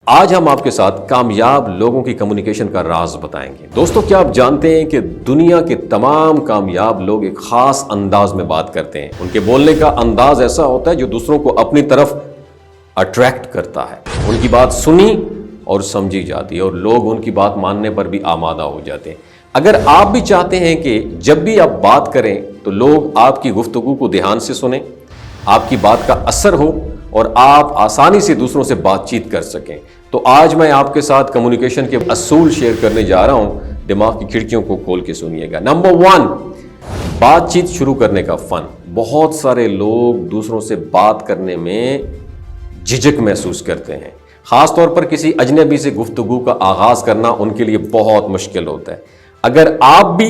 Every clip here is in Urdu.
آج ہم آپ کے ساتھ کامیاب لوگوں کی کمیونیکیشن کا راز بتائیں گے۔ دوستو، کیا آپ جانتے ہیں کہ دنیا کے تمام کامیاب لوگ ایک خاص انداز میں بات کرتے ہیں؟ ان کے بولنے کا انداز ایسا ہوتا ہے جو دوسروں کو اپنی طرف اٹریکٹ کرتا ہے۔ ان کی بات سنی اور سمجھی جاتی ہے اور لوگ ان کی بات ماننے پر بھی آمادہ ہو جاتے ہیں۔ اگر آپ بھی چاہتے ہیں کہ جب بھی آپ بات کریں تو لوگ آپ کی گفتگو کو دھیان سے سنیں، آپ کی بات کا اثر ہو اور آپ آسانی سے دوسروں سے بات چیت کر سکیں، تو آج میں آپ کے ساتھ کمیونیکیشن کے اصول شیئر کرنے جا رہا ہوں۔ دماغ کی کھڑکیوں کو کھول کے سنیے گا۔ نمبر 1، بات چیت شروع کرنے کا فن۔ بہت سارے لوگ دوسروں سے بات کرنے میں جھجک محسوس کرتے ہیں، خاص طور پر کسی اجنبی سے گفتگو کا آغاز کرنا ان کے لیے بہت مشکل ہوتا ہے۔ اگر آپ بھی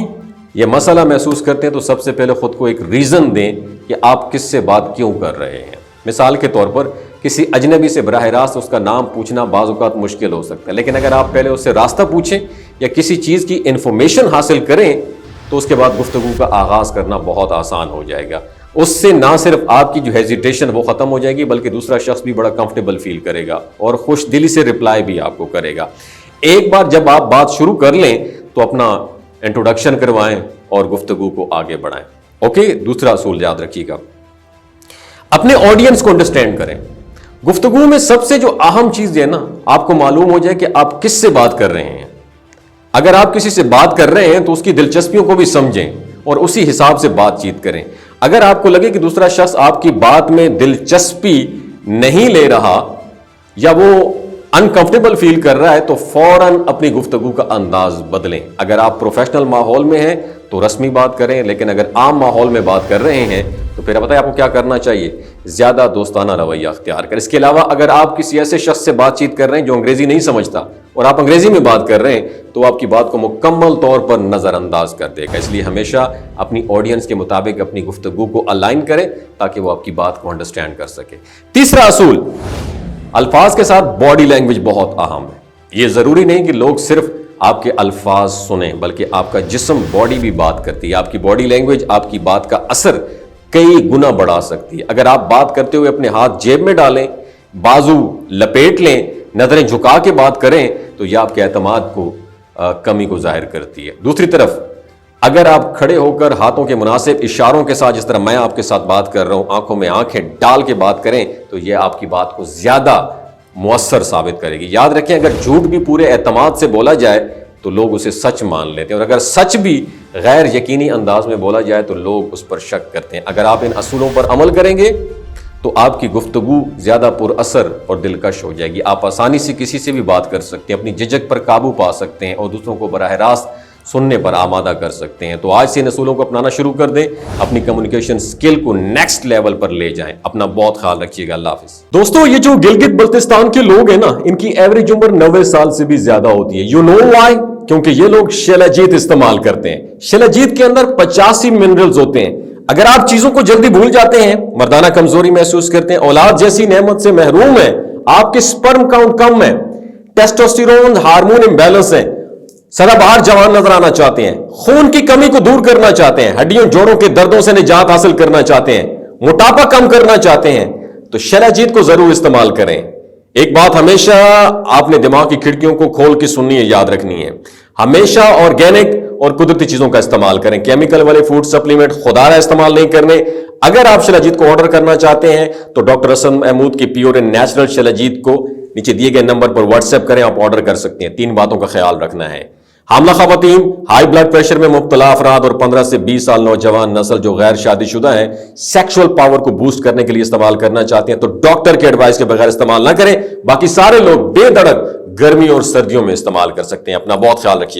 یہ مسئلہ محسوس کرتے ہیں تو سب سے پہلے خود کو ایک ریزن دیں کہ آپ کس سے بات کیوں کر رہے ہیں۔ مثال کے طور پر کسی اجنبی سے براہ راست اس کا نام پوچھنا بعض اوقات مشکل ہو سکتا ہے، لیکن اگر آپ پہلے اس سے راستہ پوچھیں یا کسی چیز کی انفارمیشن حاصل کریں تو اس کے بعد گفتگو کا آغاز کرنا بہت آسان ہو جائے گا۔ اس سے نہ صرف آپ کی جو ہیزیٹیشن وہ ختم ہو جائے گی، بلکہ دوسرا شخص بھی بڑا کمفرٹیبل فیل کرے گا اور خوش دلی سے رپلائی بھی آپ کو کرے گا۔ ایک بار جب آپ بات شروع کر لیں تو اپنا انٹروڈکشن کروائیں اور گفتگو کو آگے بڑھائیں۔ اوکے، دوسرا اصول یاد رکھیے گا، اپنے آڈینس کو انڈرسٹینڈ کریں۔ گفتگو میں سب سے جو اہم چیز ہے نا، آپ کو معلوم ہو جائے کہ آپ کس سے بات کر رہے ہیں۔ اگر آپ کسی سے بات کر رہے ہیں تو اس کی دلچسپیوں کو بھی سمجھیں اور اسی حساب سے بات چیت کریں۔ اگر آپ کو لگے کہ دوسرا شخص آپ کی بات میں دلچسپی نہیں لے رہا یا وہ انکمفرٹیبل فیل کر رہا ہے تو فوراً اپنی گفتگو کا انداز بدلیں۔ اگر آپ پروفیشنل ماحول میں ہیں تو رسمی بات کریں، لیکن اگر عام ماحول میں بات کر رہے ہیں تو پھر بتائیں آپ کو کیا کرنا چاہیے، زیادہ دوستانہ رویہ اختیار کریں۔ اس کے علاوہ اگر آپ کسی ایسے شخص سے بات چیت کر رہے ہیں جو انگریزی نہیں سمجھتا اور آپ انگریزی میں بات کر رہے ہیں تو آپ کی بات کو مکمل طور پر نظر انداز کر دے گا۔ اس لیے ہمیشہ اپنی آڈینس کے مطابق اپنی گفتگو کو الائن کریں تاکہ وہ آپ کی بات کو انڈرسٹینڈ کر سکے۔ تیسرا اصول، الفاظ کے ساتھ باڈی لینگویج بہت اہم ہے۔ یہ ضروری نہیں کہ لوگ صرف آپ کے الفاظ سنیں، بلکہ آپ کا جسم، باڈی بھی بات کرتی ہے۔ آپ کی باڈی لینگویج آپ کی بات کا اثر کئی گنا بڑھا سکتی ہے۔ اگر آپ بات کرتے ہوئے اپنے ہاتھ جیب میں ڈالیں، بازو لپیٹ لیں، نظریں جھکا کے بات کریں تو یہ آپ کے اعتماد کو کمی کو ظاہر کرتی ہے۔ دوسری طرف اگر آپ کھڑے ہو کر ہاتھوں کے مناسب اشاروں کے ساتھ، جس طرح میں آپ کے ساتھ بات کر رہا ہوں، آنکھوں میں آنکھیں ڈال کے بات کریں تو یہ آپ کی بات کو زیادہ مؤثر ثابت کرے گی۔ یاد رکھیں، اگر جھوٹ بھی پورے اعتماد سے بولا جائے تو لوگ اسے سچ مان لیتے ہیں، اور اگر سچ بھی غیر یقینی انداز میں بولا جائے تو لوگ اس پر شک کرتے ہیں۔ اگر آپ ان اصولوں پر عمل کریں گے تو آپ کی گفتگو زیادہ پر اثر اور دلکش ہو جائے گی۔ آپ آسانی سے کسی سے بھی بات کر سکتے ہیں، اپنی جھجک پر قابو پا سکتے ہیں اور دوسروں کو براہ راست سننے پر آمادہ کر سکتے ہیں۔ تو آج سے ان اصولوں کو اپنانا شروع کر دیں، اپنی کمیونیکیشن سکل کو نیکسٹ لیول پر لے جائیں۔ اپنا بہت خیال رکھیے گا۔ اللہ حافظ۔ دوستو، یہ جو گلگت بلتستان کے لوگ ہیں نا، ان کی ایوریج عمر 90 سال سے بھی زیادہ ہوتی ہے۔ You know why? کیونکہ یہ لوگ شیلاجیت استعمال کرتے ہیں۔ شیلاجیت کے اندر 85 منرلز ہوتے ہیں۔ اگر آپ چیزوں کو جلدی بھول جاتے ہیں، مردانہ کمزوری محسوس کرتے ہیں، اولاد جیسی نعمت سے محروم ہیں، آپ کے سپرم کاؤنٹ کم ہے، ٹیسٹوسٹیرون ہارمون امبیلنس ہے، سدا بہار جوان نظر آنا چاہتے ہیں، خون کی کمی کو دور کرنا چاہتے ہیں، ہڈیوں جوڑوں کے دردوں سے نجات حاصل کرنا چاہتے ہیں، موٹاپا کم کرنا چاہتے ہیں، تو شیلاجیت کو ضرور استعمال کریں۔ ایک بات ہمیشہ آپ نے دماغ کی کھڑکیوں کو کھول کے سننی ہے، یاد رکھنی ہے، ہمیشہ آرگینک اور قدرتی چیزوں کا استعمال کریں۔ کیمیکل والے فوڈ سپلیمنٹ خدا را استعمال نہیں کرنے۔ اگر آپ شیلاجیت کو آرڈر کرنا چاہتے ہیں تو ڈاکٹر حسن محمود کی پیور اینڈ نیچرل شیلاجیت کو نیچے دیے گئے نمبر پر واٹس ایپ کریں، آپ آرڈر کر سکتے ہیں۔ 3 باتوں کا خیال رکھنا ہے، حاملہ خواتین، ہائی بلڈ پریشر میں مبتلا افراد اور 15 سے 20 سال نوجوان نسل جو غیر شادی شدہ ہیں، سیکشول پاور کو بوسٹ کرنے کے لیے استعمال کرنا چاہتے ہیں تو ڈاکٹر کے ایڈوائس کے بغیر استعمال نہ کریں۔ باقی سارے لوگ بے دھڑک گرمی اور سردیوں میں استعمال کر سکتے ہیں۔ اپنا بہت خیال رکھیے گا۔